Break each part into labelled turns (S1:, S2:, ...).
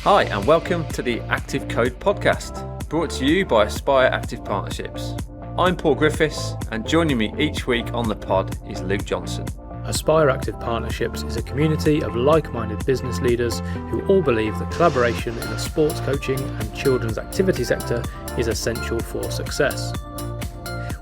S1: Hi and welcome to the Active Code podcast, brought to you by Aspire Active Partnerships. I'm Paul Griffiths, and joining me each week on the pod is Luke Johnson.
S2: Aspire Active Partnerships is a community of like-minded business leaders who all believe that collaboration in the sports coaching and children's activity sector is essential for success.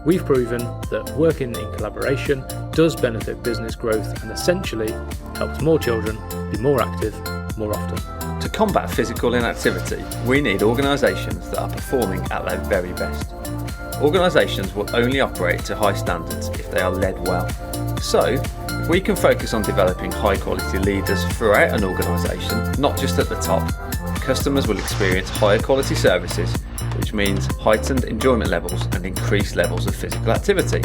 S2: We've proven that working in collaboration does benefit business growth and essentially helps more children be more active more often.
S1: To combat physical inactivity, we need organisations that are performing at their very best. Organisations will only operate to high standards if they are led well. So, if we can focus on developing high quality leaders throughout an organisation, not just at the top, customers will experience higher quality services, which means heightened enjoyment levels and increased levels of physical activity.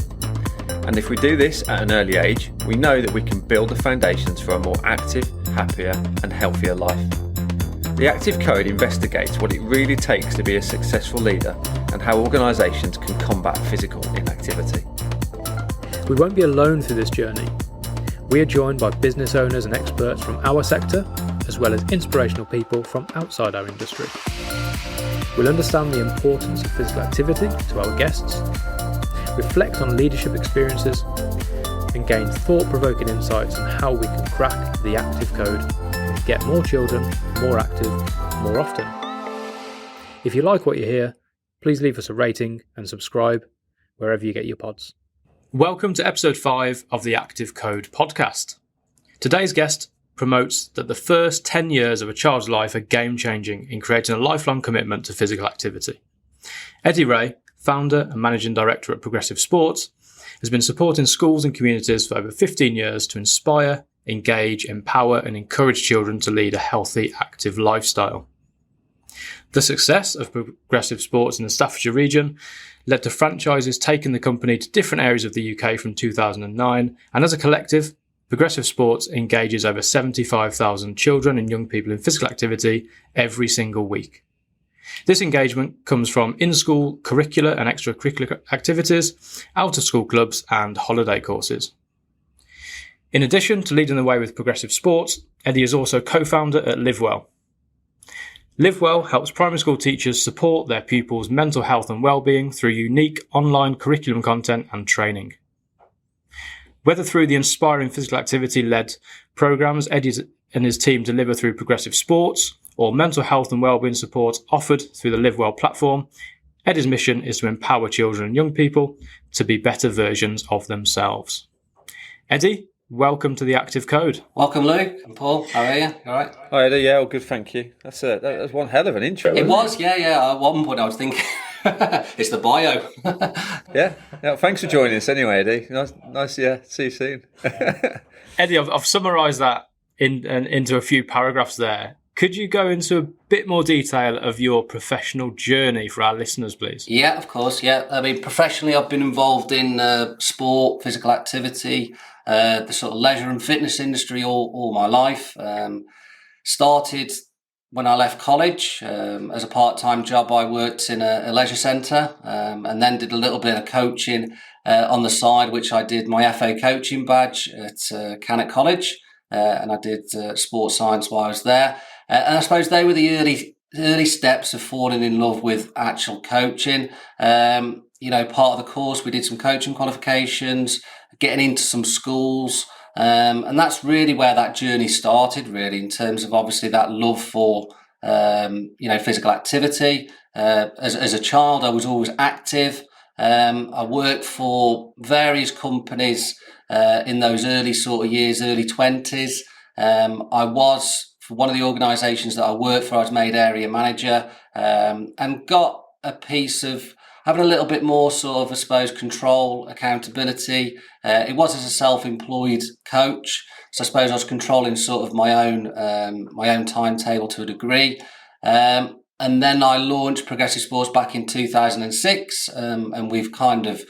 S1: And if we do this at an early age, we know that we can build the foundations for a more active, happier and healthier life. The Active Code investigates what it really takes to be a successful leader and how organisations can combat physical inactivity.
S2: We won't be alone through this journey. We are joined by business owners and experts from our sector, as well as inspirational people from outside our industry. We'll understand the importance of physical activity to our guests, reflect on leadership experiences, and gain thought-provoking insights on how we can crack the Active Code and get more children more active more often. If you like what you hear, please leave us a rating and subscribe wherever you get your pods. Welcome to episode 5 of the Active Code podcast. Today's guest promotes that the first 10 years of a child's life are game-changing in creating a lifelong commitment to physical activity. Eddie Ray, founder and managing director at Progressive Sports, has been supporting schools and communities for over 15 years to inspire, engage, empower and encourage children to lead a healthy, active lifestyle. The success of Progressive Sports in the Staffordshire region led to franchises taking the company to different areas of the UK from 2009, and as a collective, Progressive Sports engages over 75,000 children and young people in physical activity every single week. This engagement comes from in-school curricular and extracurricular activities, out-of-school clubs and holiday courses. In addition to leading the way with Progressive Sports, Eddie is also co-founder at LiveWell. LiveWell helps primary school teachers support their pupils' mental health and well-being through unique online curriculum content and training. Whether through the inspiring physical activity-led programs Eddie and his team deliver through Progressive Sports, or mental health and wellbeing support offered through the LiveWell platform, Eddie's mission is to empower children and young people to be better versions of themselves. Eddie, welcome to the Active Code.
S3: Welcome, Luke and Paul. How are you? You all right?
S1: Hi Eddie, yeah, all good, thank you. That was one hell of an intro.
S3: It was, yeah. At one point I was thinking, it's the bio.
S1: Yeah, thanks for joining us anyway, Eddie. Nice, yeah, see you soon.
S2: Eddie, I've summarised that into a few paragraphs there. Could you go into a bit more detail of your professional journey for our listeners, please?
S3: Yeah, of course, yeah. I mean, professionally, I've been involved in sport, physical activity, the sort of leisure and fitness industry all my life. Started when I left college. As a part-time job, I worked in a leisure centre and then did a little bit of coaching on the side, which I did my FA coaching badge at Cannock College, and I did sports science while I was there. And I suppose they were the early steps of falling in love with actual coaching. Part of the course, we did some coaching qualifications, getting into some schools. And that's really where that journey started, really, in terms of obviously that love for, physical activity. As a child, I was always active. I worked for various companies in those early sort of years, early 20s. I was, for one of the organisations that I worked for, I was made area manager and got a piece of having a little bit more sort of, I suppose, control, accountability. It was as a self-employed coach, so I suppose I was controlling sort of my own timetable to a degree. And then I launched Progressive Sports back in 2006, and we've kind of,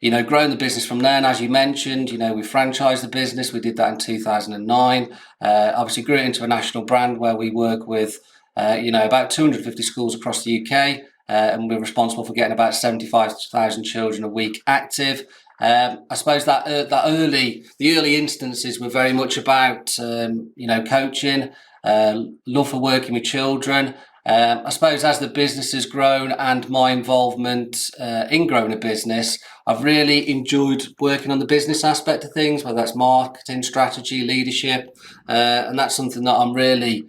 S3: grown the business from there. And as you mentioned, we franchised the business. We did that in 2009. Obviously grew it into a national brand where we work with, about 250 schools across the UK. And we're responsible for getting about 75,000 children a week active. I suppose the early instances were very much about, coaching. love for working with children. I suppose as the business has grown and my involvement in growing a business, I've really enjoyed working on the business aspect of things, whether that's marketing, strategy, leadership, and that's something that I'm really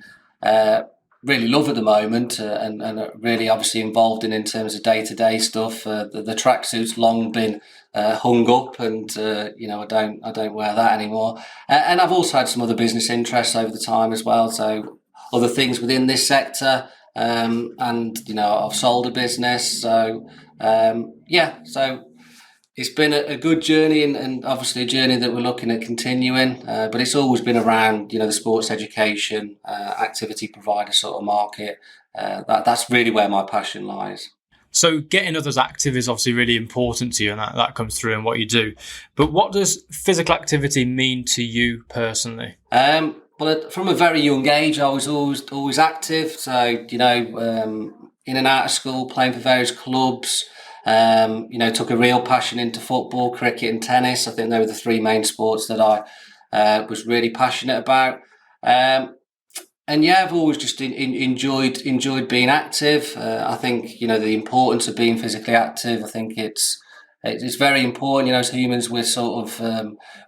S3: love at the moment, and really obviously involved in terms of day-to-day stuff. The tracksuit's long been hung up, and I don't wear that anymore. And I've also had some other business interests over the time as well. So other things within this sector, and I've sold a business. So so it's been a good journey, and obviously a journey that we're looking at continuing. But it's always been around, the sports education, activity provider sort of market. That's really where my passion lies.
S2: So getting others active is obviously really important to you, and that comes through in what you do. But what does physical activity mean to you personally?
S3: Well, from a very young age, I was always active. So, in and out of school, playing for various clubs. Took a real passion into football, cricket and tennis. I think they were the three main sports that I was really passionate about. I've always just enjoyed being active. I think, the importance of being physically active. I think it's very important. As humans, we're sort of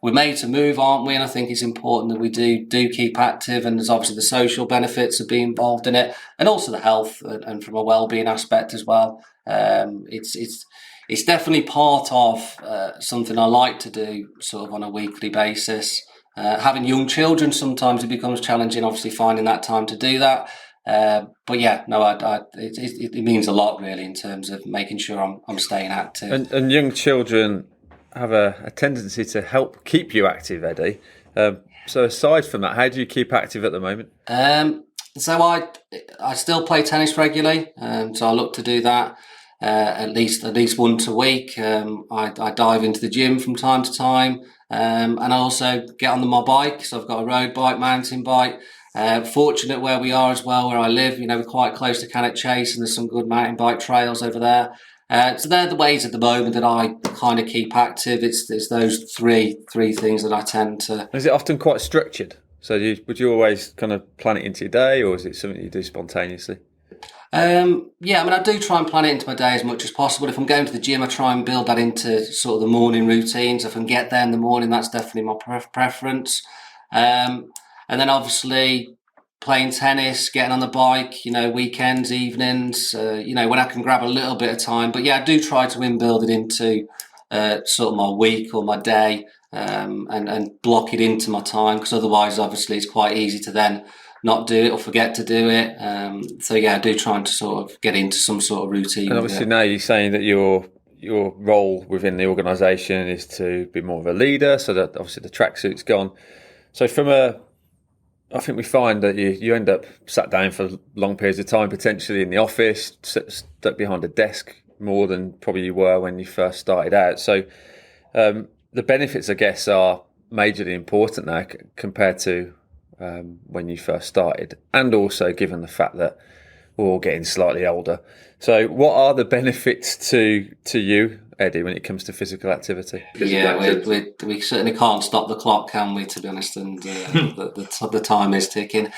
S3: we're made to move, aren't we? And I think it's important that we do keep active. And there's obviously the social benefits of being involved in it, and also the health and from a well-being aspect as well. It's definitely part of something I like to do, sort of on a weekly basis. Having young children, sometimes it becomes challenging, obviously finding that time to do that. It means a lot really in terms of making sure I'm staying active.
S1: And young children have a tendency to help keep you active, Eddie. So aside from that, how do you keep active at the moment?
S3: So I still play tennis regularly. So I look to do that at least once a week. I dive into the gym from time to time, and I also get on my bike. So I've got a road bike, mountain bike. Fortunate where we are as well, where I live, we're quite close to Cannock Chase, and there's some good mountain bike trails over there. So they're the ways at the moment that I kind of keep active. It's those three things that I tend to.
S1: Is it often quite structured? So would you always kind of plan it into your day, or is it something you do spontaneously?
S3: I do try and plan it into my day as much as possible. If I'm going to the gym, I try and build that into sort of the morning routines. If I can get there in the morning, that's definitely my preference. And then obviously playing tennis, getting on the bike, weekends, evenings, when I can grab a little bit of time. But I do try to inbuild it into sort of my week or my day, and block it into my time, because otherwise, obviously, it's quite easy to then not do it or forget to do it. I do try to sort of get into some sort of routine.
S1: And obviously now you're saying that your role within the organisation is to be more of a leader, so that obviously the tracksuit's gone. So I think we find that you end up sat down for long periods of time, potentially in the office, stuck behind a desk more than probably you were when you first started out. So the benefits, I guess, are majorly important now compared to when you first started, and also given the fact that we're all getting slightly older. So what are the benefits to you, Eddie, when it comes to physical activity?
S3: We certainly can't stop the clock, can we, to be honest, and the time is ticking.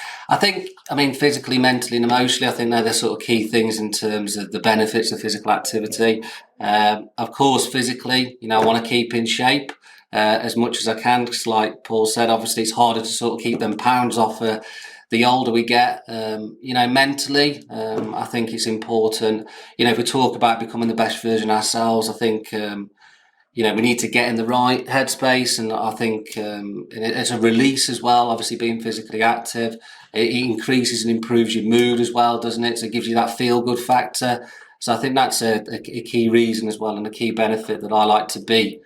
S3: Physically, mentally and emotionally, I think they're the sort of key things in terms of the benefits of physical activity. Of course, physically, I want to keep in shape as much as I can, because like Paul said, obviously it's harder to sort of keep them pounds off the older we get. Mentally, I think it's important. If we talk about becoming the best version of ourselves, I think we need to get in the right headspace, and I think as a release as well. Obviously, being physically active, it increases and improves your mood as well, doesn't it? So it gives you that feel good factor. So I think that's a key reason as well, and a key benefit that I like to be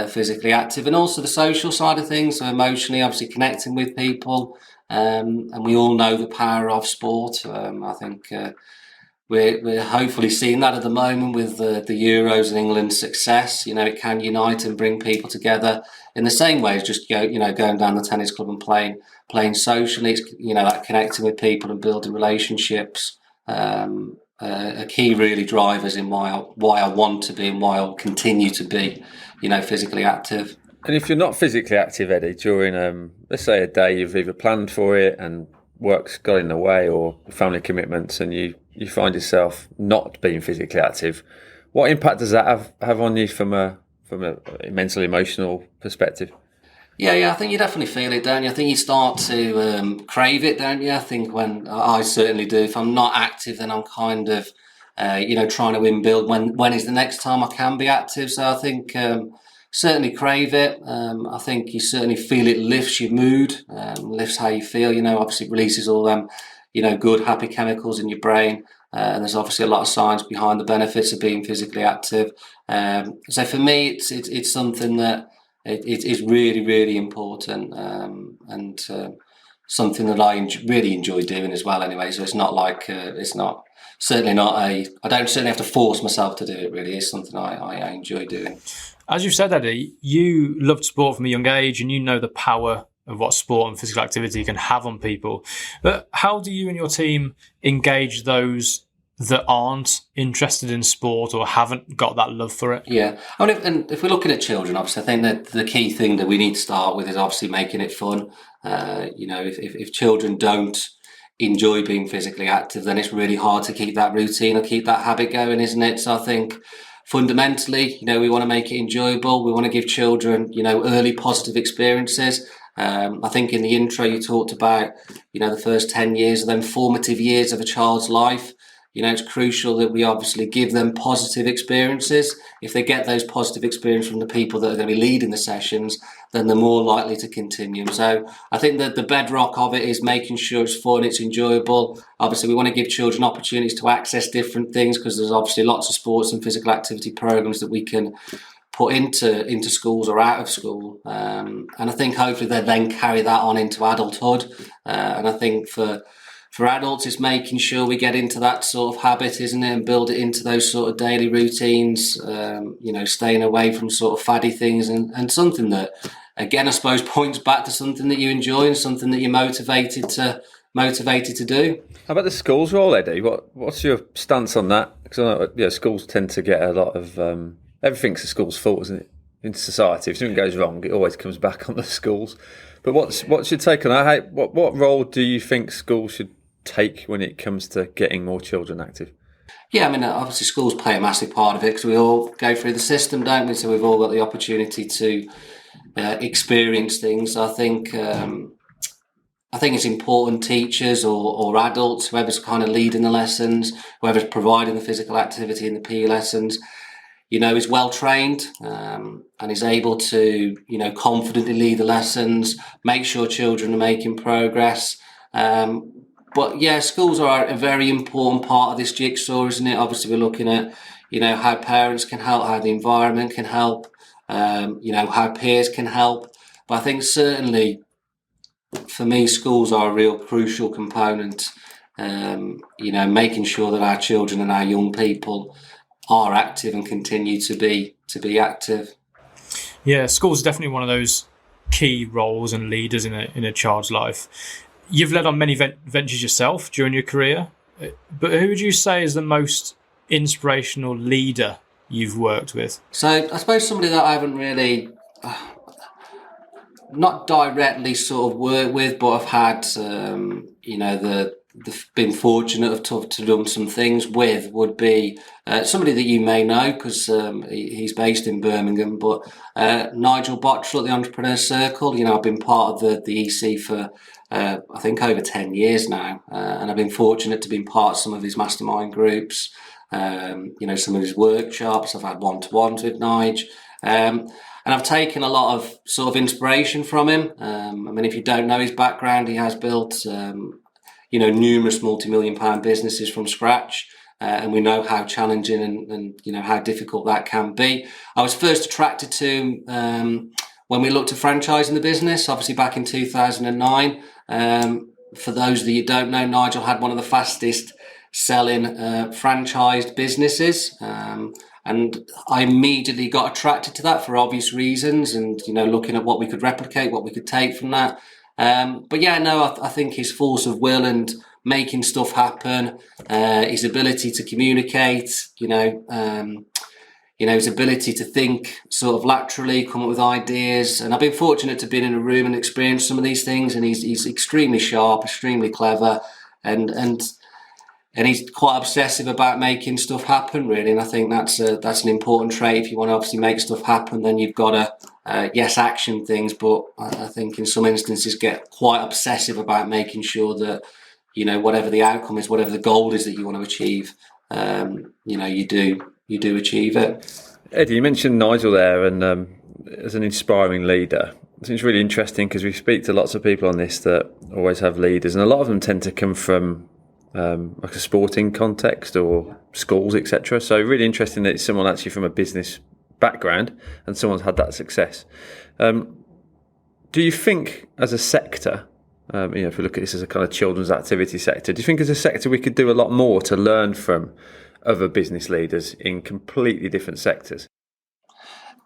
S3: physically active. And also the social side of things, so emotionally, obviously connecting with people. And we all know the power of sport. I think we're hopefully seeing that at the moment with the Euros and England's success. It can unite and bring people together in the same way as just going down the tennis club and playing socially. It's, that connecting with people and building relationships. A key really drivers in why I want to be and why I'll continue to be, physically active.
S1: And if you're not physically active, Eddie, during let's say a day you've either planned for it and work's got in the way or family commitments and you find yourself not being physically active, what impact does that have on you from a mental, emotional perspective?
S3: Yeah, I think you definitely feel it, don't you? I think you start to crave it, don't you? I think when I certainly do. If I'm not active, then I'm kind of, trying to inbuild when is the next time I can be active. So I think certainly crave it. I think you certainly feel it lifts your mood, lifts how you feel. Obviously releases all them, good happy chemicals in your brain. And there's obviously a lot of science behind the benefits of being physically active. So for me, it's something that it is really, really important, and something that I really enjoy doing as well. Anyway, so it's not like it's not certainly not I don't certainly have to force myself to do it. Really, it's something I enjoy doing.
S2: As you've said, Eddie, you loved sport from a young age, and you know the power of what sport and physical activity can have on people. But how do you and your team engage those that aren't interested in sport or haven't got that love for it?
S3: Yeah, I mean, if we're looking at children, obviously, I think that the key thing that we need to start with is obviously making it fun. If children don't enjoy being physically active, then it's really hard to keep that routine or keep that habit going, isn't it? So I think fundamentally, we want to make it enjoyable. We want to give children, early positive experiences. I think in the intro you talked about, the first 10 years of them formative years of a child's life. It's crucial that we obviously give them positive experiences. If they get those positive experiences from the people that are going to be leading the sessions, then they're more likely to continue. So I think that the bedrock of it is making sure it's fun, it's enjoyable. Obviously, we want to give children opportunities to access different things because there's obviously lots of sports and physical activity programs that we can put into schools or out of school. And I think hopefully they then carry that on into adulthood. And I think for adults, it's making sure we get into that sort of habit, isn't it, and build it into those sort of daily routines, staying away from sort of faddy things and something that, again, I suppose points back to something that you enjoy and something that you're motivated to do.
S1: How about the schools role, Eddie? What's your stance on that? Because I know, schools tend to get a lot of everything's the school's fault, isn't it? In society, if something goes wrong, it always comes back on the schools. But what's your take on that? What role do you think schools should take when it comes to getting more children active?
S3: Yeah, I mean, obviously schools play a massive part of it because we all go through the system, don't we? So we've all got the opportunity to experience things. I think it's important teachers or adults, whoever's kind of leading the lessons, whoever's providing the physical activity in the PE lessons, is well trained and is able to, confidently lead the lessons, make sure children are making progress. But yeah, schools are a very important part of this jigsaw, isn't it? Obviously, we're looking at, how parents can help, how the environment can help, how peers can help. But I think certainly, for me, schools are a real crucial component. Making sure that our children and our young people are active and continue to be active.
S2: Yeah, schools are definitely one of those key roles and leaders in a child's life. You've led on many ventures yourself during your career, but who would you say is the most inspirational leader you've worked with?
S3: So I suppose somebody that I haven't really, not directly sort of worked with, but I've had, been fortunate to have done some things with would be somebody that you may know because he's based in Birmingham, but Nigel Bottrell at the Entrepreneur Circle. I've been part of the EC for I think over 10 years now, and I've been fortunate to be part of some of his mastermind groups, some of his workshops. I've had one-to-ones with Nige, and I've taken a lot of sort of inspiration from him. If you don't know his background, he has built numerous multi-million-pound businesses from scratch, and we know how challenging and how difficult that can be. I was first attracted to him when we looked at franchising the business, obviously back in 2009. For those that you don't know, Nigel had one of the fastest selling franchised businesses, and I immediately got attracted to that for obvious reasons, and looking at what we could replicate, what we could take from that. I think his force of will and making stuff happen, his ability to communicate, his ability to think sort of laterally, come up with ideas. And I've been fortunate to be in a room and experience some of these things. And he's extremely sharp, extremely clever, and he's quite obsessive about making stuff happen, really. And I think that's an important trait. If you want to obviously make stuff happen, then you've got to action things. But I think in some instances get quite obsessive about making sure that whatever the outcome is, whatever the goal is that you want to achieve, you do achieve it.
S1: Eddie, you mentioned Nigel there, and as an inspiring leader, I think it's really interesting because we speak to lots of people on this that always have leaders, and a lot of them tend to come from like a sporting context or schools, etc. So really interesting that it's someone actually from a business background and someone's had that success. Do you think as a sector, if we look at this as a kind of children's activity sector, do you think as a sector we could do a lot more to learn from other business leaders in completely different sectors?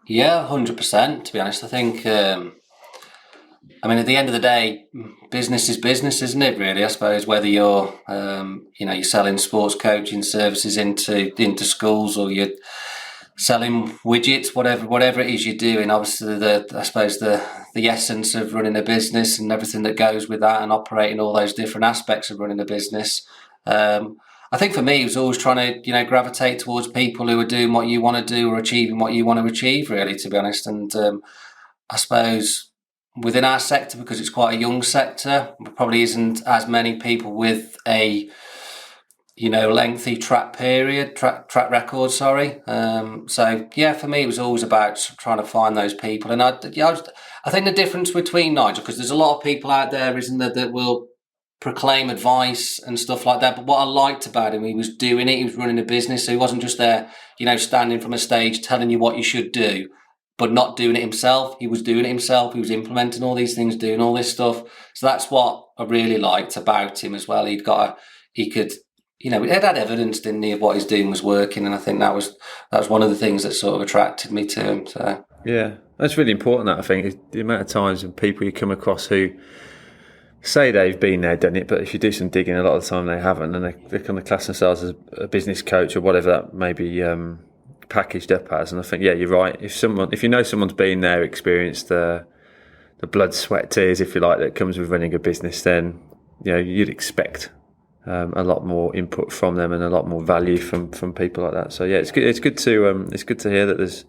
S3: Yeah, 100%. To be honest, I think, at the end of the day, business is business, isn't it? Really, I suppose whether you're, you're selling sports coaching services into schools, or you're selling widgets, whatever it is you're doing. Obviously, the essence of running a business and everything that goes with that, and operating all those different aspects of running a business. I think for me, it was always trying to, gravitate towards people who are doing what you want to do or achieving what you want to achieve, really, to be honest. And I suppose within our sector, because it's quite a young sector, there probably isn't as many people with a, lengthy track record, sorry. So, yeah, for me, it was always about trying to find those people. And I think the difference between Nigel, because there's a lot of people out there, isn't there, that will proclaim advice and stuff like that. But what I liked about him, he was doing it. He was running a business, so he wasn't just there, standing from a stage telling you what you should do, but not doing it himself. He was doing it himself. He was implementing all these things, doing all this stuff. So that's what I really liked about him as well. He had evidence, didn't he, of what he's doing was working, and I think that was one of the things that sort of attracted me to him. So
S1: yeah, that's really important. That I think the amount of times and people you come across who say they've been there, done it, but if you do some digging, a lot of the time they haven't, and they kind of class themselves as a business coach or whatever that may be packaged up as. And I think, yeah, you're right. If someone's been there, experienced the blood, sweat, tears, if you like, that comes with running a business, then you'd expect a lot more input from them and a lot more value from people like that. So yeah, it's good to hear that there's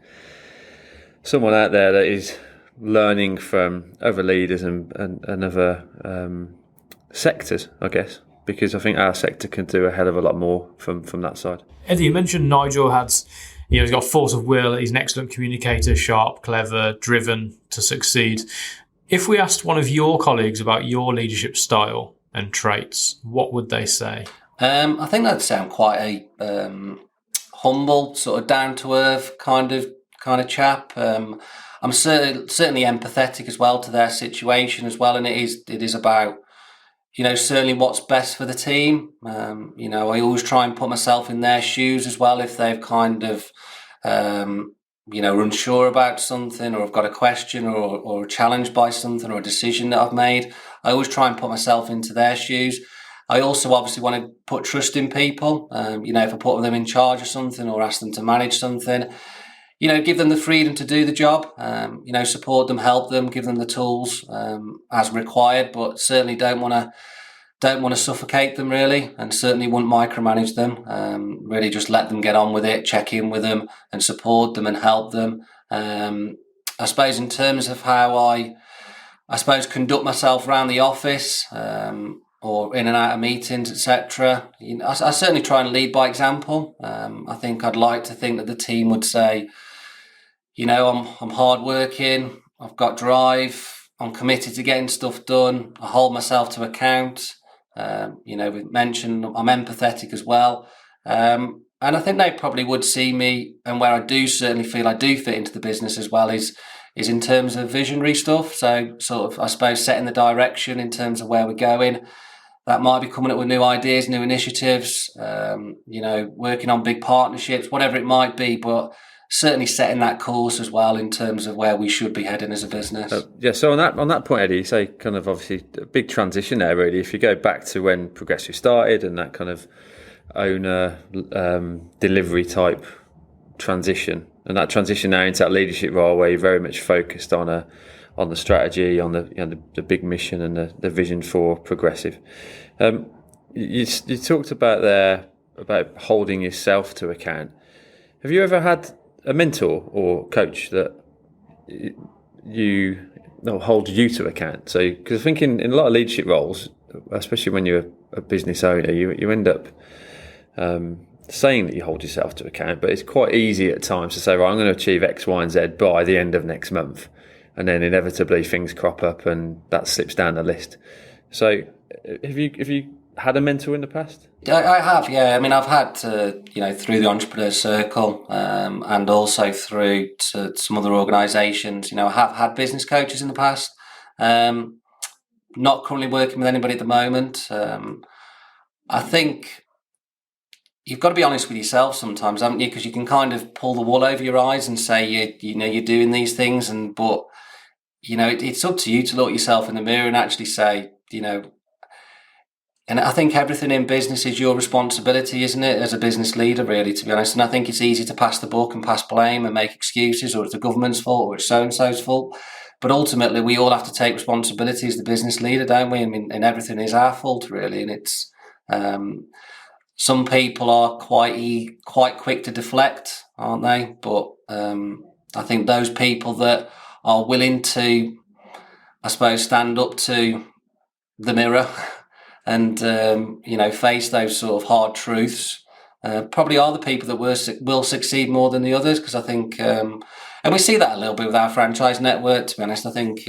S1: someone out there that is learning from other leaders and other sectors, I guess, because I think our sector can do a hell of a lot more from that side.
S2: Eddie, you mentioned Nigel he's got force of will, he's an excellent communicator, sharp, clever, driven to succeed. If we asked one of your colleagues about your leadership style and traits, what would they say?
S3: I think that'd sound quite a humble, sort of down-to-earth kind of chap. I'm certainly empathetic as well to their situation as well, and it is about certainly what's best for the team. I always try and put myself in their shoes as well if they've kind of unsure about something, or have got a question or challenged by something or a decision that I've made. I always try and put myself into their shoes. I also obviously want to put trust in people. If I put them in charge of something or ask them to manage something, give them the freedom to do the job, support them, help them, give them the tools as required, but certainly don't want to suffocate them, really, and certainly wouldn't micromanage them. Really just let them get on with it, check in with them and support them and help them. I suppose in terms of how I conduct myself around the office, or in and out of meetings, etc. I certainly try and lead by example. I think I'd like to think that the team would say, I'm hardworking, I've got drive, I'm committed to getting stuff done, I hold myself to account. We've mentioned I'm empathetic as well. And I think they probably would see me, and where I do certainly feel I do fit into the business as well is in terms of visionary stuff. So sort of, I suppose, setting the direction in terms of where we're going. That might be coming up with new ideas, new initiatives, working on big partnerships, whatever it might be, but certainly setting that course as well in terms of where we should be heading as a business.
S1: So on that point, Eddie, you say kind of obviously a big transition there, really. If you go back to when Progressive started and that kind of owner delivery type transition, and that transition now into that leadership role where you're very much focused on the strategy, on the big mission and the vision for Progressive. You talked about holding yourself to account. Have you ever had a mentor or coach that hold you to account? So, because I think in a lot of leadership roles, especially when you're a business owner, you end up saying that you hold yourself to account, but it's quite easy at times to say, right, I'm going to achieve X, Y, and Z by the end of next month, and then inevitably things crop up and that slips down the list. So, have you had a mentor in the past?
S3: I have, yeah. I mean, I've had through the Entrepreneur Circle and also through to some other organisations. I have had business coaches in the past. Not currently working with anybody at the moment. I think you've got to be honest with yourself sometimes, haven't you? Because you can kind of pull the wool over your eyes and say you're doing these things, but it's up to you to look at yourself in the mirror and actually say, And I think everything in business is your responsibility, isn't it, as a business leader, really, to be honest. And I think it's easy to pass the buck and pass blame and make excuses, or it's the government's fault, or it's so-and-so's fault. But ultimately, we all have to take responsibility as the business leader, don't we? I mean, and everything is our fault, really. And it's some people are quite quick to deflect, aren't they? But I think those people that are willing to, I suppose, stand up to the mirror and face those sort of hard truths, probably are the people that will succeed more than the others. Because I think, and we see that a little bit with our franchise network. To be honest, I think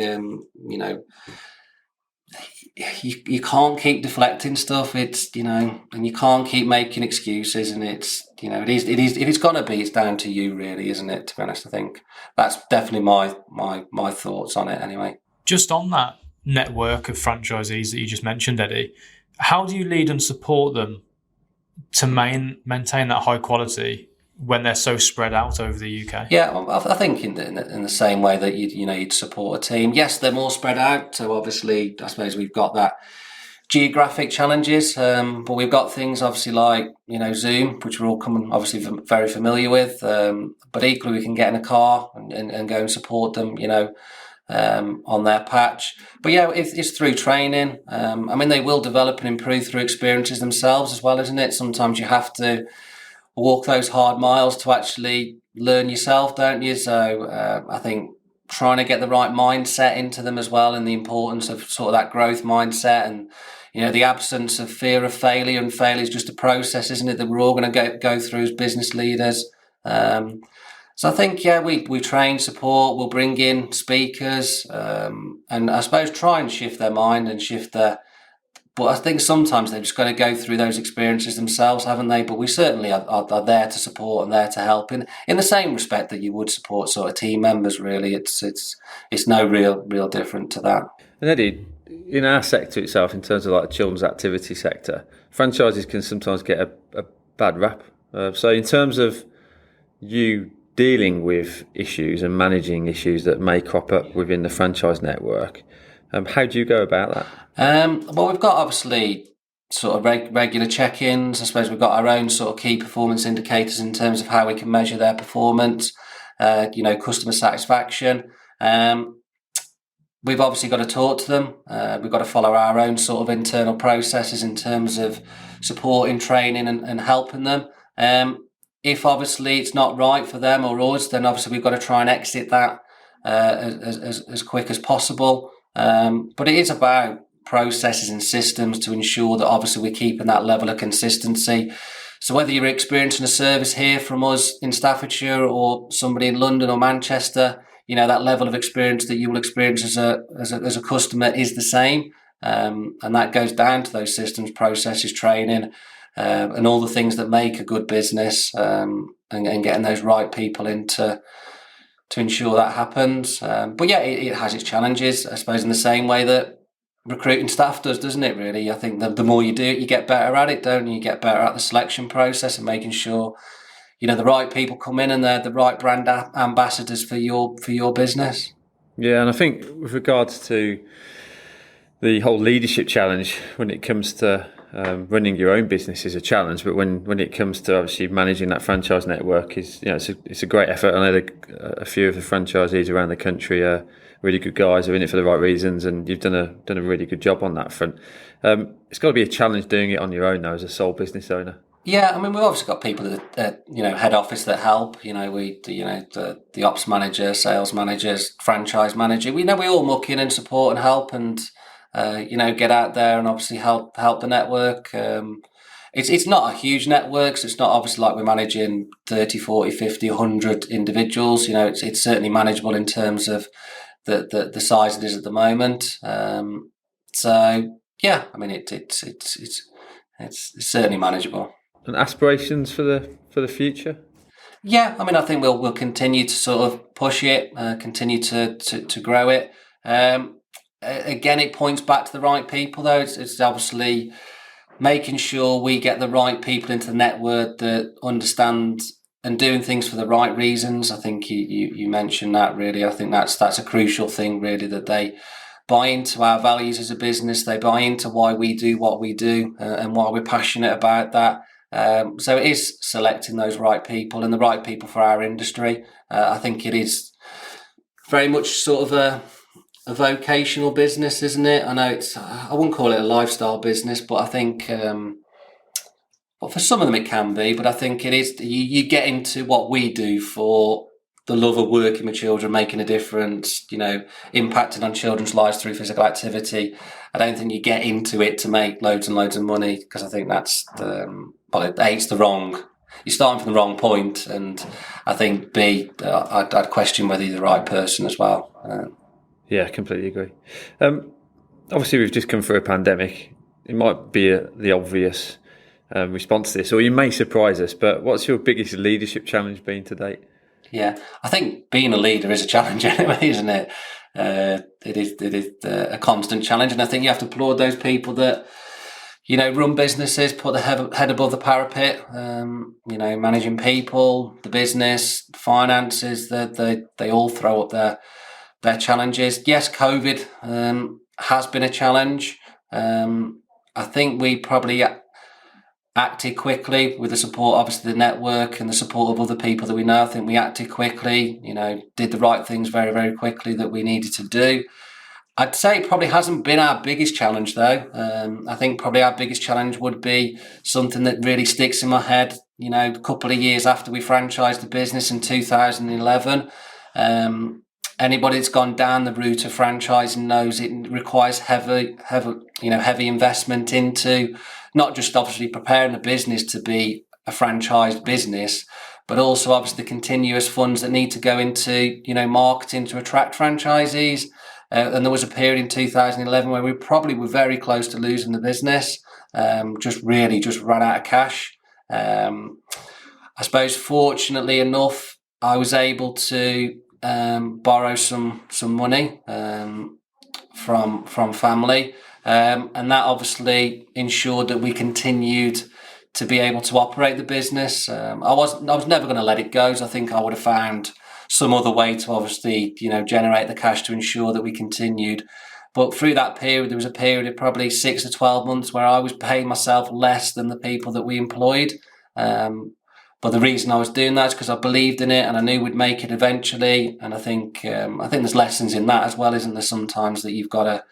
S3: you can't keep deflecting stuff. It's and you can't keep making excuses. And it's it is if it's gonna be, it's down to you, really, isn't it? To be honest, I think that's definitely my thoughts on it. Anyway,
S2: just on that network of franchisees that you just mentioned, Eddie, how do you lead and support them to maintain that high quality when they're so spread out over the UK?
S3: Yeah, I think in the same way that you'd support a team. Yes, they're more spread out, so obviously I suppose we've got that geographic challenges, but we've got things obviously like Zoom, which we're all obviously very familiar with, but equally we can get in a car and go and support them on their patch. But yeah, it's through training. I mean, they will develop and improve through experiences themselves as well, isn't it? Sometimes you have to walk those hard miles to actually learn yourself, don't you? So I think trying to get the right mindset into them as well, and the importance of sort of that growth mindset, and the absence of fear of failure. And failure is just a process, isn't it, that we're all going to go through as business leaders. So I think, we train, support, we'll bring in speakers, and I suppose try and shift their mind and but I think sometimes they've just got to go through those experiences themselves, haven't they? But we certainly are there to support and there to help in the same respect that you would support sort of team members, really. It's no real different to that.
S1: And Eddie, in our sector itself, in terms of like the children's activity sector, franchises can sometimes get a bad rap. So in terms of you dealing with issues and managing issues that may crop up within the franchise network, how do you go about that?
S3: Well, we've got obviously sort of regular check-ins. I suppose we've got our own sort of key performance indicators in terms of how we can measure their performance, customer satisfaction. We've obviously got to talk to them. We've got to follow our own sort of internal processes in terms of supporting, training and helping them. If obviously it's not right for them or us, then obviously we've got to try and exit that as quick as possible. But it is about processes and systems to ensure that obviously we're keeping that level of consistency. So whether you're experiencing a service here from us in Staffordshire or somebody in London or Manchester, that level of experience that you will experience as a customer is the same. And that goes down to those systems, processes, training, and all the things that make a good business, and getting those right people in to ensure that happens. But yeah, it has its challenges, I suppose, in the same way that recruiting staff does, doesn't it, really? I think the more you do it, you get better at it, don't you? You get better at the selection process and making sure, the right people come in and they're the right brand ambassadors for your business.
S1: Yeah, and I think with regards to the whole leadership challenge when it comes to running your own business is a challenge, but when it comes to obviously managing that franchise network, it's a great effort. I know a few of the franchisees around the country are really good guys, are in it for the right reasons, and you've done a really good job on that front. It's got to be a challenge doing it on your own though, as a sole business owner.
S3: Yeah, I mean, we've obviously got people that head office that help. The ops manager, sales managers, franchise manager. We all muck in and support and help, and get out there and obviously help the network. It's not a huge network, so it's not obviously like we're managing 30, 40, 50, 100 individuals. It's certainly manageable in terms of the size it is at the moment. So yeah, I mean, it's certainly manageable.
S1: And aspirations for the future?
S3: Yeah, I mean, I think we'll continue to sort of push it, continue to grow it. Again, it points back to the right people, though. It's obviously making sure we get the right people into the network that understand and doing things for the right reasons. I think you mentioned that, really. I think that's a crucial thing, really, that they buy into our values as a business. They buy into why we do what we do and why we're passionate about that. So it is selecting those right people and the right people for our industry. I think it is very much sort of a vocational business, isn't it? I know I wouldn't call it a lifestyle business, but I think well, for some of them it can be, but I think it is, you get into what we do for the love of working with children, making a difference, impacting on children's lives through physical activity. I don't think you get into it to make loads and loads of money, because I think that's you're starting from the wrong point, and I think I'd question whether you're the right person as well.
S1: Yeah, I completely agree. Obviously, we've just come through a pandemic. It might be the obvious response to this, or you may surprise us, but what's your biggest leadership challenge been to date?
S3: Yeah, I think being a leader is a challenge anyway, isn't it? It is a constant challenge, and I think you have to applaud those people that run businesses, put the head above the parapet. Managing people, the business, the finances, they all throw up their challenges. Yes, COVID has been a challenge. I think we probably acted quickly with the support, obviously, the network and the support of other people that we know. I think we acted quickly, did the right things very, very quickly that we needed to do. I'd say it probably hasn't been our biggest challenge, though. I think probably our biggest challenge would be something that really sticks in my head. A couple of years after we franchised the business in 2011, anybody that's gone down the route of franchising knows it requires heavy investment into not just obviously preparing the business to be a franchised business, but also obviously the continuous funds that need to go into marketing to attract franchisees. And there was a period in 2011 where we probably were very close to losing the business. Just ran out of cash. I suppose fortunately enough, I was able to borrow some money from family, and that obviously ensured that we continued to be able to operate the business. I was never going to let it go, so I think I would have found some other way to obviously generate the cash to ensure that we continued. But through that period, there was a period of probably 6 to 12 months where I was paying myself less than the people that we employed. But the reason I was doing that is because I believed in it and I knew we'd make it eventually. And I think there's lessons in that as well, isn't there? Sometimes that you've got to,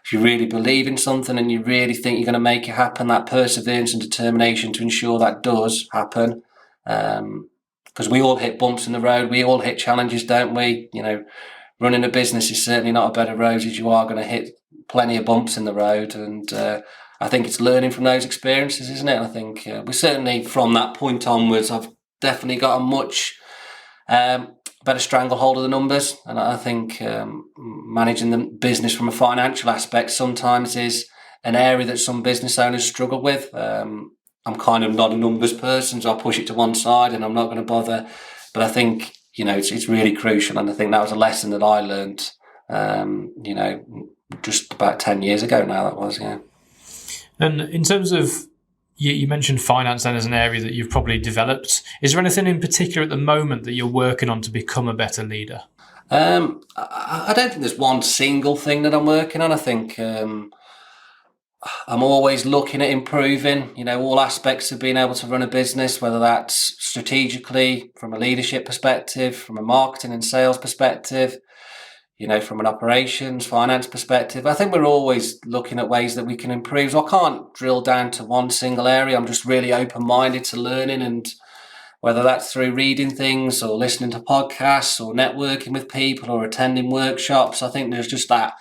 S3: if you really believe in something and you really think you're going to make it happen, that perseverance and determination to ensure that does happen. Because we all hit bumps in the road, we all hit challenges, don't we? Running a business is certainly not a bed of roses. You are going to hit plenty of bumps in the road, and I think it's learning from those experiences, isn't it? I think we certainly, from that point onwards, I've definitely got a much better stranglehold of the numbers, and I think managing the business from a financial aspect sometimes is an area that some business owners struggle with. I'm kind of not a numbers person, so I'll push it to one side and I'm not going to bother. But I think, it's really crucial. And I think that was a lesson that I learned, just about 10 years ago now, that was, yeah.
S2: And in terms of, you mentioned finance then as an area that you've probably developed. Is there anything in particular at the moment that you're working on to become a better leader?
S3: I don't think there's one single thing that I'm working on. I think I'm always looking at improving, all aspects of being able to run a business, whether that's strategically, from a leadership perspective, from a marketing and sales perspective, from an operations, finance perspective. I think we're always looking at ways that we can improve. So I can't drill down to one single area. I'm just really open-minded to learning, and whether that's through reading things or listening to podcasts or networking with people or attending workshops. I think there's just that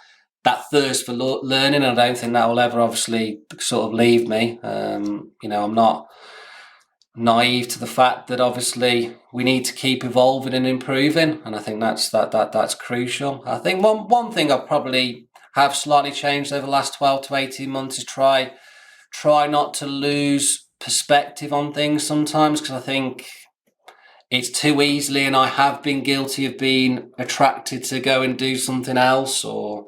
S3: thirst for learning, and I don't think that will ever obviously sort of leave me. I'm not naive to the fact that obviously we need to keep evolving and improving, and I think that's crucial. I think one thing I probably have slightly changed over the last 12 to 18 months is try not to lose perspective on things sometimes, because I think it's too easily, and I have been guilty of being attracted to go and do something else, or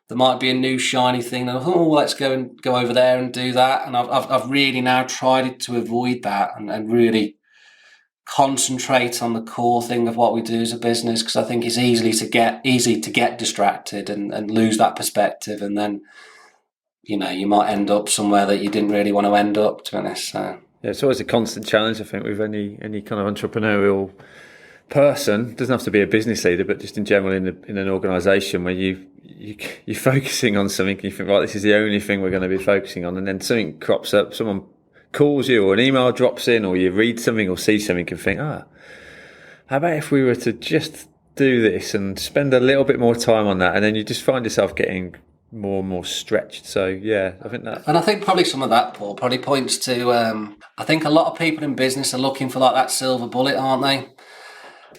S3: there might be a new shiny thing that, let's go over there and do that. And I've really now tried to avoid that and really concentrate on the core thing of what we do as a business, because I think it's easy to get distracted and lose that perspective, and then you might end up somewhere that you didn't really want to end up, to be honest. So.
S1: Yeah, it's always a constant challenge, I think, with any kind of entrepreneurial person. Doesn't have to be a business leader, but just in general in an organisation where you're focusing on something and you think, right, this is the only thing we're going to be focusing on, and then something crops up, someone calls you or an email drops in, or you read something or see something and think, how about if we were to just do this and spend a little bit more time on that, and then you just find yourself getting more and more stretched. So yeah, I think that,
S3: and I think probably some of that, Paul, probably points to I think a lot of people in business are looking for like that silver bullet, aren't they?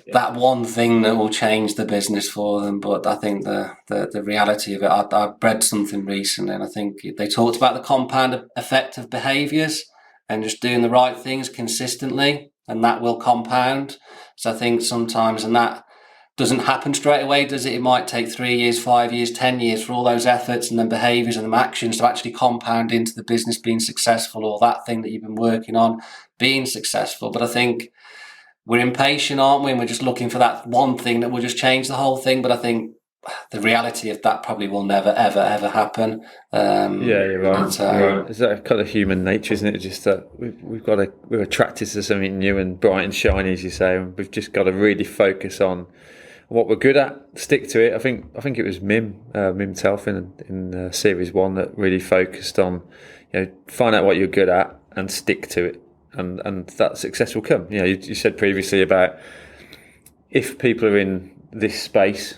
S3: Yeah. That one thing that will change the business for them. But I think the reality of it, I read something recently, and I think they talked about the compound effect of behaviours and just doing the right things consistently, and that will compound. So I think sometimes, and that doesn't happen straight away, does it? It might take 3 years, 5 years, 10 years for all those efforts and then behaviours and them actions to actually compound into the business being successful, or that thing that you've been working on being successful. But I think we're impatient, aren't we? And we're just looking for that one thing that will just change the whole thing. But I think the reality of that probably will never, ever, ever happen.
S1: Yeah, you're right. You're right. It's that kind of human nature, isn't it? Just that we're attracted to something new and bright and shiny, as you say, and we've just got to really focus on what we're good at, stick to it. I think it was Mim Telfin in series 1 that really focused on, find out what you're good at and stick to it, and that success will come. You said previously about if people are in this space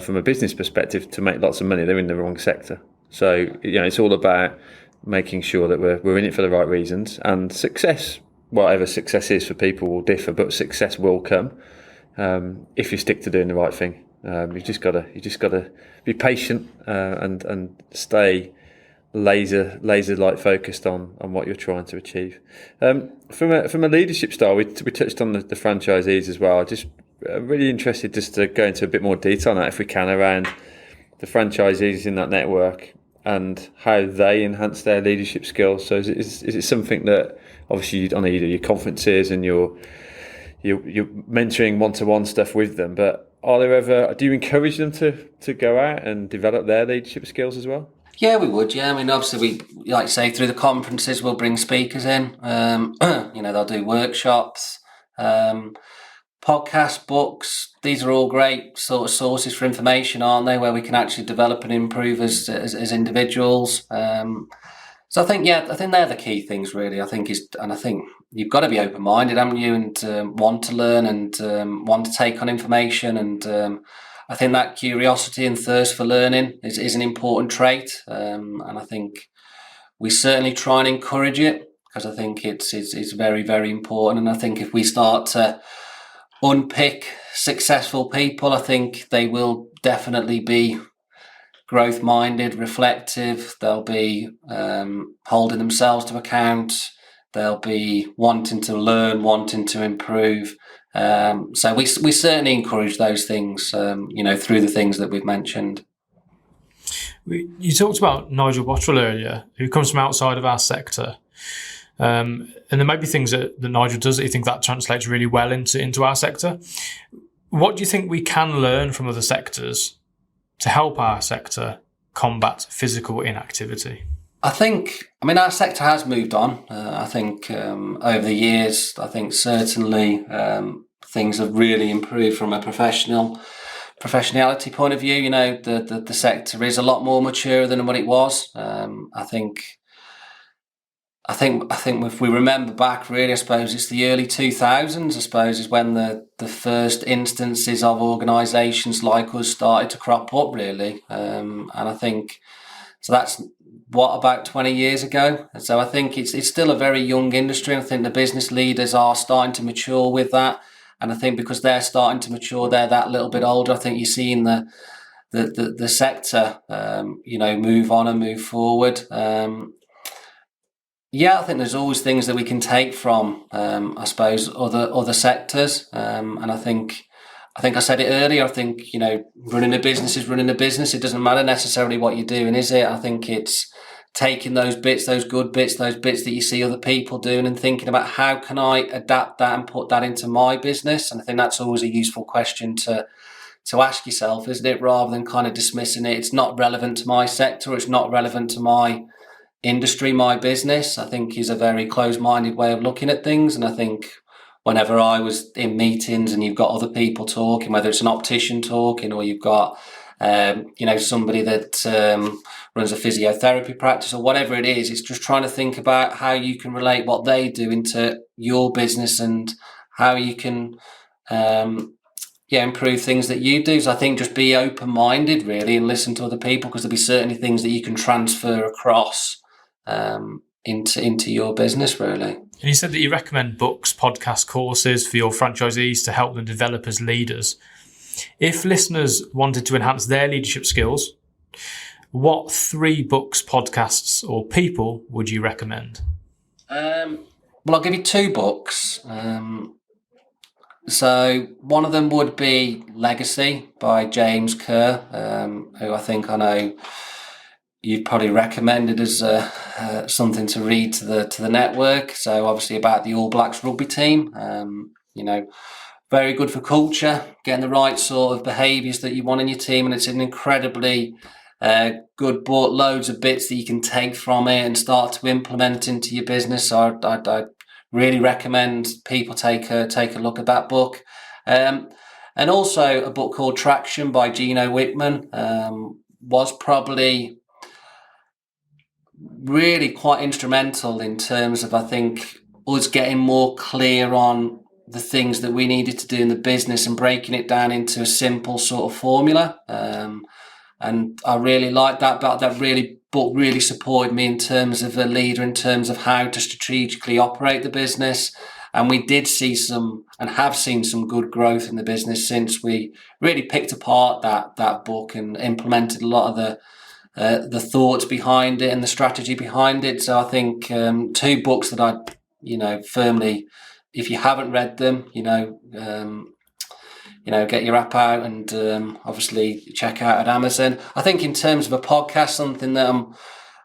S1: from a business perspective to make lots of money, they're in the wrong sector. So it's all about making sure that we're in it for the right reasons, and success, whatever success is for people, will differ, but success will come. If you stick to doing the right thing. You just gotta be patient and stay laser like focused on what you're trying to achieve. From a leadership style, we touched on the franchisees as well. Just really interested just to go into a bit more detail on that, if we can, around the franchisees in that network and how they enhance their leadership skills. So is it something that obviously you do your conferences and you're mentoring one-to-one stuff with them, but do you encourage them to go out and develop their leadership skills as well?
S3: Yeah, we would. Yeah, I mean, obviously, we like say through the conferences, we'll bring speakers in. They'll do workshops, podcasts, books. These are all great sort of sources for information, aren't they? Where we can actually develop and improve as individuals. So I think they're the key things, really. I think you've got to be open-minded, haven't you, and want to learn and want to take on information. And I think that curiosity and thirst for learning is an important trait. And I think we certainly try and encourage it, because I think it's very, very important. And I think if we start to unpick successful people, I think they will definitely be growth-minded, reflective. They'll be holding themselves to account. They'll be wanting to learn, wanting to improve. So we certainly encourage those things, through the things that we've mentioned.
S2: You talked about Nigel Bottrell earlier, who comes from outside of our sector. And there may be things that Nigel does that you think that translates really well into our sector. What do you think we can learn from other sectors to help our sector combat physical inactivity?
S3: Our sector has moved on. I think over the years, I think certainly things have really improved from a professionality point of view. You know, the sector is a lot more mature than what it was. I think if we remember back, really, I suppose it's the early 2000s, I suppose, is when the first instances of organisations like us started to crop up, really. And I think, so that's about 20 years ago. So I think it's still a very young industry. I think the business leaders are starting to mature with that. And I think because they're starting to mature, they're that little bit older. I think you're seeing the sector, move on and move forward. I think there's always things that we can take from, I suppose, other sectors. And I think I said it earlier. I think, running a business is running a business. It doesn't matter necessarily what you're doing, is it? I think it's taking those bits, those good bits, those bits that you see other people doing, and thinking about how can I adapt that and put that into my business. And I think that's always a useful question to ask yourself, isn't it? Rather than kind of dismissing it, it's not relevant to my sector, or it's not relevant to my industry, my business, I think is a very closed-minded way of looking at things. And I think whenever I was in meetings and you've got other people talking, whether it's an optician talking or you've got somebody that runs a physiotherapy practice or whatever it is, it's just trying to think about how you can relate what they do into your business and how you can improve things that you do. So I think just be open-minded, really, and listen to other people, because there'll be certainly things that you can transfer across into your business, really.
S2: And you said that you recommend books, podcasts, courses for your franchisees to help them develop as leaders. If listeners wanted to enhance their leadership skills, what 3 books, podcasts, or people would you recommend?
S3: Well, I'll give you 2 books. So one of them would be Legacy by James Kerr, who I know you'd probably recommended as something to read to the network. So obviously about the All Blacks rugby team, very good for culture, getting the right sort of behaviours that you want in your team, and it's an incredibly good book, loads of bits that you can take from it and start to implement into your business. So I'd really recommend people take a look at that book. And also a book called Traction by Gino Wickman was probably really quite instrumental in terms of, I think, us getting more clear on the things that we needed to do in the business and breaking it down into a simple sort of formula. And I really liked that, but that book really supported me in terms of a leader, in terms of how to strategically operate the business. And we did see some, and have seen some, good growth in the business since we really picked apart that book and implemented a lot of the thoughts behind it and the strategy behind it. So I think 2 books that I'd firmly, if you haven't read them, get your app out and obviously check out at Amazon. I think in terms of a podcast, something that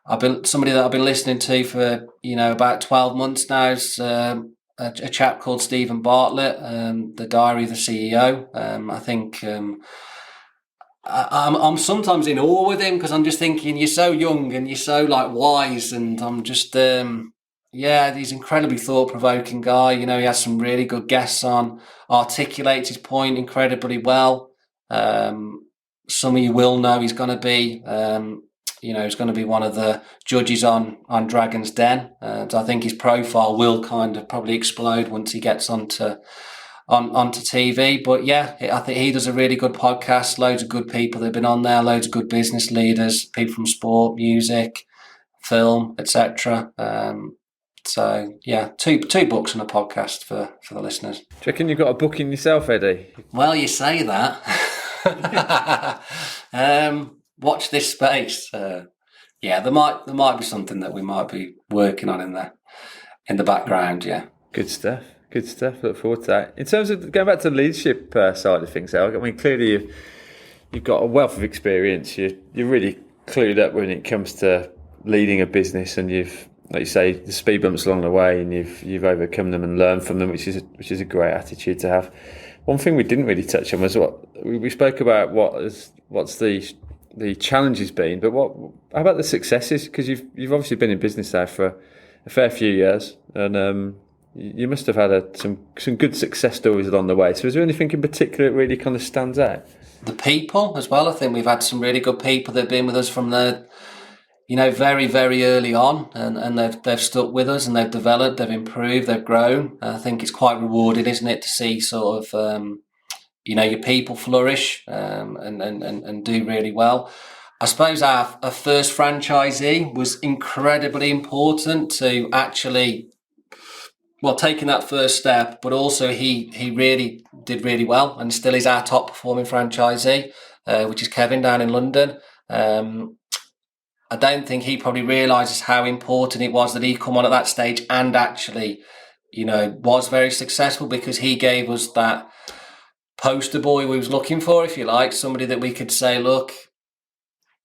S3: I've been listening to for about 12 months now is a chap called Stephen Bartlett, The Diary of the CEO. I think I'm sometimes in awe with him, because I'm just thinking, you're so young and you're so wise, and I'm just he's incredibly thought-provoking guy. He has some really good guests on, articulates his point incredibly well. Some of you will know he's going to be, he's going to be one of the judges on Dragon's Den. So I think his profile will kind of probably explode once he gets onto TV. But I think he does a really good podcast. Loads of good people that have been on there. Loads of good business leaders, people from sport, music, film, etc. So, 2 books and a podcast for the listeners.
S1: Do you reckon you've got a book in yourself, Eddie?
S3: Well, you say that. Watch this space. There might be something that we might be working on in the background. Yeah.
S1: Good stuff. Look forward to that. In terms of going back to the leadership side of things, I mean, clearly you've got a wealth of experience. You're really clued up when it comes to leading a business, and you've, like you say, the speed bumps along the way, and you've overcome them and learned from them, which is a great attitude to have. One thing we didn't really touch on was what we spoke about. What's the the challenges been, but how about the successes? Because you've obviously been in business there for a fair few years, and you must have had some good success stories along the way. So is there anything in particular that really kind of stands out?
S3: The people as well. I think we've had some really good people that have been with us from the, very, very early on, and they've stuck with us, and they've developed, they've improved, they've grown. I think it's quite rewarding, isn't it, to see sort of, your people flourish and do really well. I suppose our first franchisee was incredibly important to actually, taking that first step, but also he really did really well and still is our top performing franchisee, which is Kevin down in London. I don't think he probably realises how important it was that he come on at that stage and actually, was very successful, because he gave us that poster boy we was looking for, if you like, somebody that we could say, look,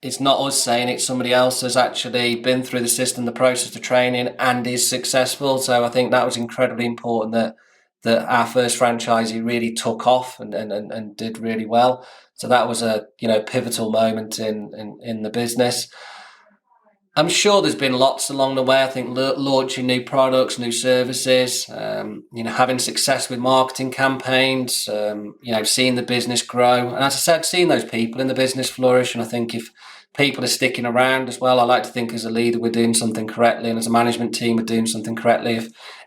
S3: it's not us saying it, somebody else has actually been through the system, the process of training, and is successful. So I think that was incredibly important that our first franchisee really took off and did really well. So that was a pivotal moment in the business. I'm sure there's been lots along the way. I think launching new products, new services, having success with marketing campaigns, seeing the business grow. And as I said, seeing those people in the business flourish. And I think if people are sticking around as well, I like to think as a leader we're doing something correctly, and as a management team we're doing something correctly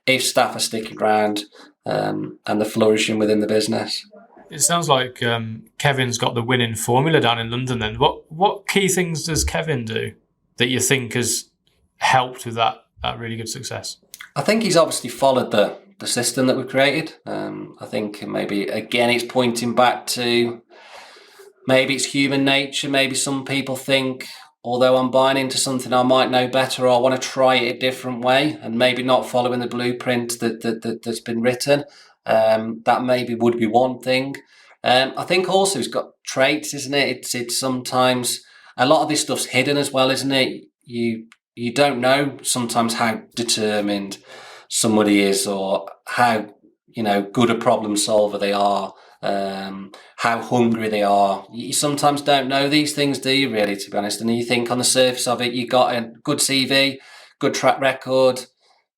S3: if staff are sticking around and they're flourishing within the business.
S2: It sounds like Kevin's got the winning formula down in London then. What key things does Kevin do that you think has helped with that really good success?
S3: I think he's obviously followed the system that we've created. I think maybe, again, it's pointing back to maybe it's human nature. Maybe some people think, although I'm buying into something, I might know better, or I want to try it a different way, and maybe not following the blueprint that's been written. That maybe would be one thing. I think also he's got traits, isn't it? It's sometimes a lot of this stuff's hidden as well, isn't it? You don't know sometimes how determined somebody is, or how good a problem solver they are, how hungry they are. You sometimes don't know these things, do you, really, to be honest? And you think on the surface of it, you got a good CV, good track record,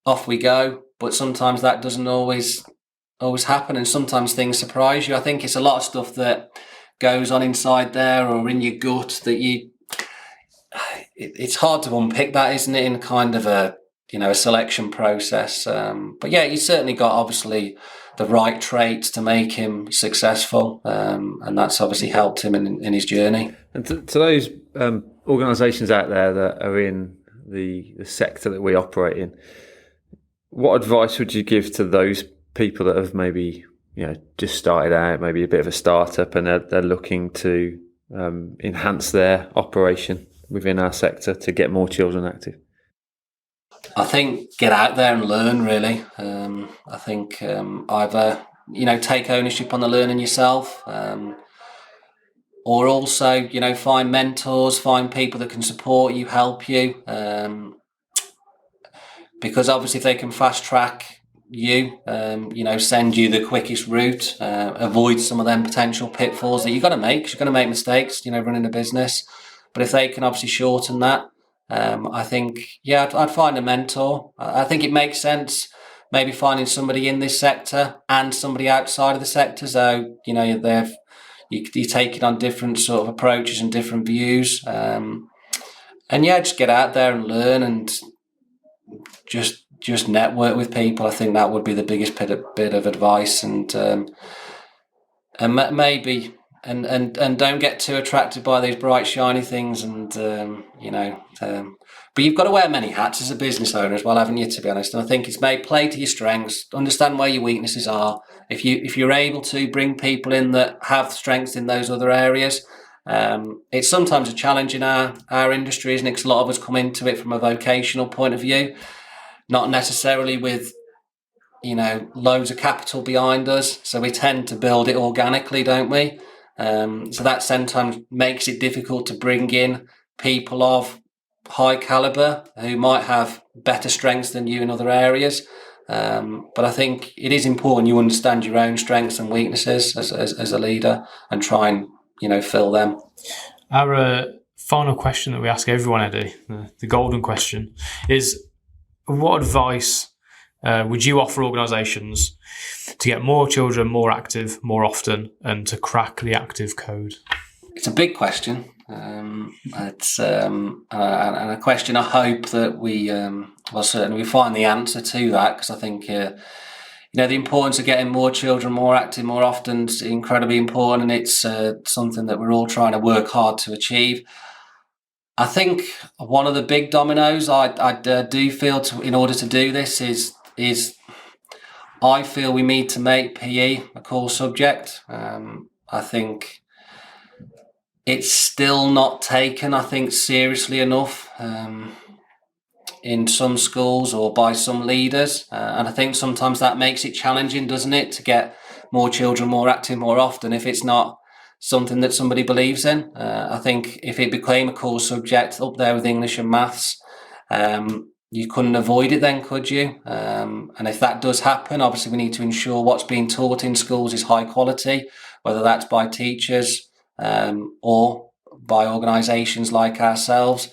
S3: off we go. But sometimes that doesn't always happen, and sometimes things surprise you. I think it's a lot of stuff that goes on inside there or in your gut that it's hard to unpick that, isn't it, in kind of a selection process. But yeah, he's certainly got obviously the right traits to make him successful, and that's obviously helped him in his journey.
S1: And to those organisations out there that are in the sector that we operate in, what advice would you give to those people that have maybe just started out, maybe a bit of a startup, and they're looking to enhance their operation within our sector to get more children active?
S3: I think get out there and learn, really. I think either take ownership on the learning yourself, or also find mentors, find people that can support you, help you, because obviously if they can fast track you, send you the quickest route, avoid some of them potential pitfalls that you've got to make, 'cause you're going to make mistakes, running a business. But if they can obviously shorten that, I think, I'd find a mentor. I think it makes sense maybe finding somebody in this sector and somebody outside of the sector. So, you're taking on different sort of approaches and different views. And just get out there and learn and just network with people. I think that would be the biggest bit of advice, and maybe and don't get too attracted by these bright shiny things, and but you've got to wear many hats as a business owner as well, haven't you, to be honest? And I think it's play to your strengths, understand where your weaknesses are. If you're able to bring people in that have strengths in those other areas, it's sometimes a challenge in our industry, isn't it? 'Cause a lot of us come into it from a vocational point of view, not necessarily with loads of capital behind us, so we tend to build it organically, don't we? So that sometimes makes it difficult to bring in people of high caliber who might have better strengths than you in other areas. But I think it is important you understand your own strengths and weaknesses as a leader and try and fill them.
S2: Our final question that we ask everyone, Eddie, the golden question, is what advice would you offer organisations to get more children more active more often and to crack the active code?
S3: It's a big question. It's and a question I hope that we certainly find the answer to that, because I think the importance of getting more children more active more often is incredibly important, and it's something that we're all trying to work hard to achieve. I think one of the big dominoes I do feel in order to do this is I feel we need to make PE a core subject. I think it's still not taken, I think, seriously enough in some schools or by some leaders. And I think sometimes that makes it challenging, doesn't it, to get more children more active more often if it's not something that somebody believes in. I think if it became a core subject up there with English and maths, you couldn't avoid it then, could you? And if that does happen, obviously we need to ensure what's being taught in schools is high quality, whether that's by teachers, or by organisations like ourselves.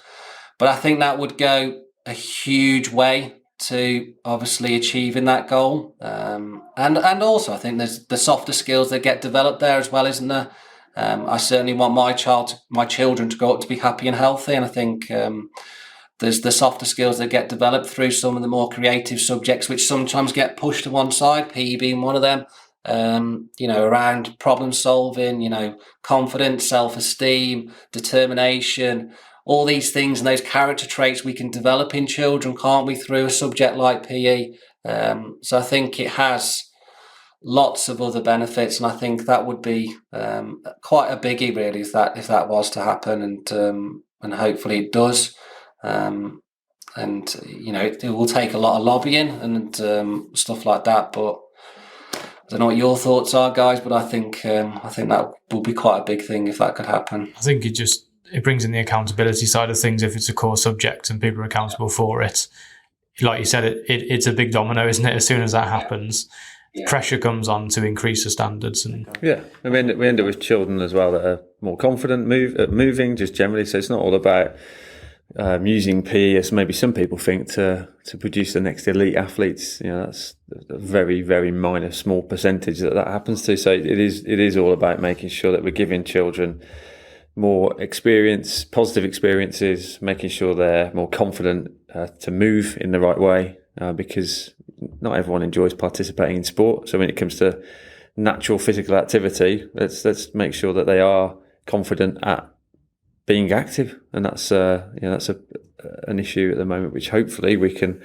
S3: But I think that would go a huge way to obviously achieving that goal. And also I think there's the softer skills that get developed there as well, isn't there? I certainly want my children to grow up to be happy and healthy, and I think there's the softer skills that get developed through some of the more creative subjects, which sometimes get pushed to one side, PE being one of them. Around problem solving, confidence, self-esteem, determination, all these things and those character traits we can develop in children, can't we, through a subject like PE? So I think it has lots of other benefits, and I think that would be quite a biggie, really, if that was to happen, and hopefully it does. It will take a lot of lobbying and stuff like that, but I don't know what your thoughts are, guys, but I think that will be quite a big thing if that could happen.
S2: I think it brings in the accountability side of things if it's a core subject and people are accountable for it. Like you said, it's a big domino, isn't it? As soon as that happens, pressure comes on to increase the standards. And
S1: we end up with children as well that are more confident at moving just generally. So it's not all about using PE as maybe some people think to produce the next elite athletes. That's a very, very minor, small percentage that happens to. So it is all about making sure that we're giving children more positive experiences, making sure they're more confident to move in the right way, because not everyone enjoys participating in sport. So when it comes to natural physical activity, let's make sure that they are confident at being active, and that's an issue at the moment, which hopefully we can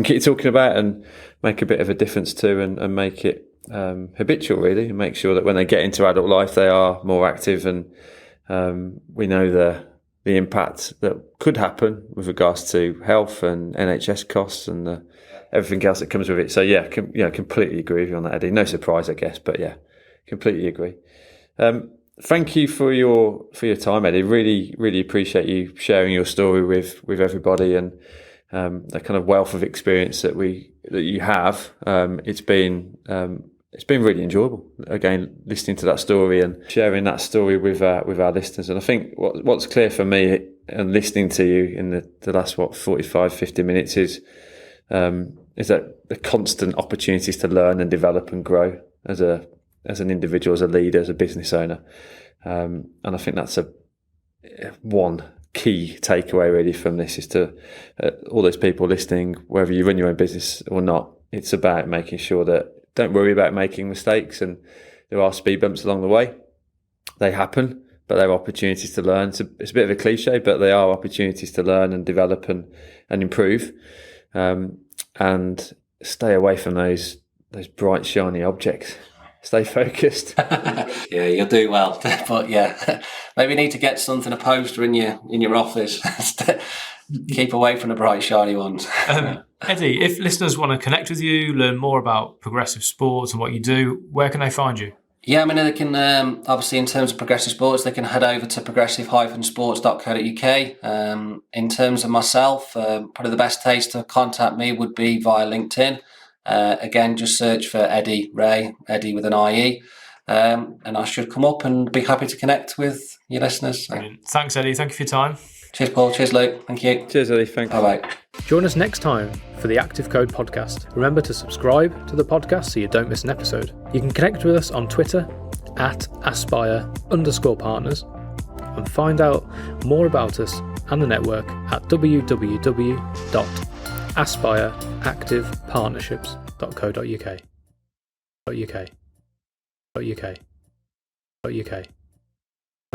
S1: keep talking about and make a bit of a difference to, and make it habitual, really, and make sure that when they get into adult life they are more active, and we know the impact that could happen with regards to health and NHS costs and everything else that comes with it. So completely agree with you on that, Eddie. No surprise, I guess, but completely agree. Thank you for your time, Eddie. Really, really appreciate you sharing your story with everybody, and the kind of wealth of experience that you have. It's been really enjoyable, again, listening to that story and sharing that story with our listeners. And I think what's clear for me and listening to you in the last 45, 50 minutes is that the constant opportunities to learn and develop and grow as an individual, as a leader, as a business owner. And I think that's one key takeaway really from this, is to all those people listening, whether you run your own business or not, it's about making sure that don't worry about making mistakes, and there are speed bumps along the way. They happen, but they're opportunities to learn. It's a bit of a cliche, but they are opportunities to learn and develop and improve, and stay away from those bright, shiny objects. Stay focused.
S3: Yeah, you'll do well. But maybe you need to get something, a poster in your office. Keep away from the bright, shiny ones.
S2: Eddie, if listeners want to connect with you, learn more about progressive sports and what you do, where can they find you?
S3: Yeah, I mean, they can, obviously, in terms of progressive sports, they can head over to progressive-sports.co.uk. In terms of myself, probably the best place to contact me would be via LinkedIn. Again, just search for Eddie Ray, Eddie with an IE. and I should come up and be happy to connect with your listeners. So.
S2: Brilliant. Thanks, Eddie. Thank you for your time.
S3: Cheers, Paul. Cheers, Luke. Thank you.
S1: Cheers, Eddie. Thanks.
S3: Bye-bye.
S2: Join us next time for the Active Code podcast. Remember to subscribe to the podcast so you don't miss an episode. You can connect with us on Twitter @aspire_partners and find out more about us and the network at www.aspireactivepartnerships.co.uk.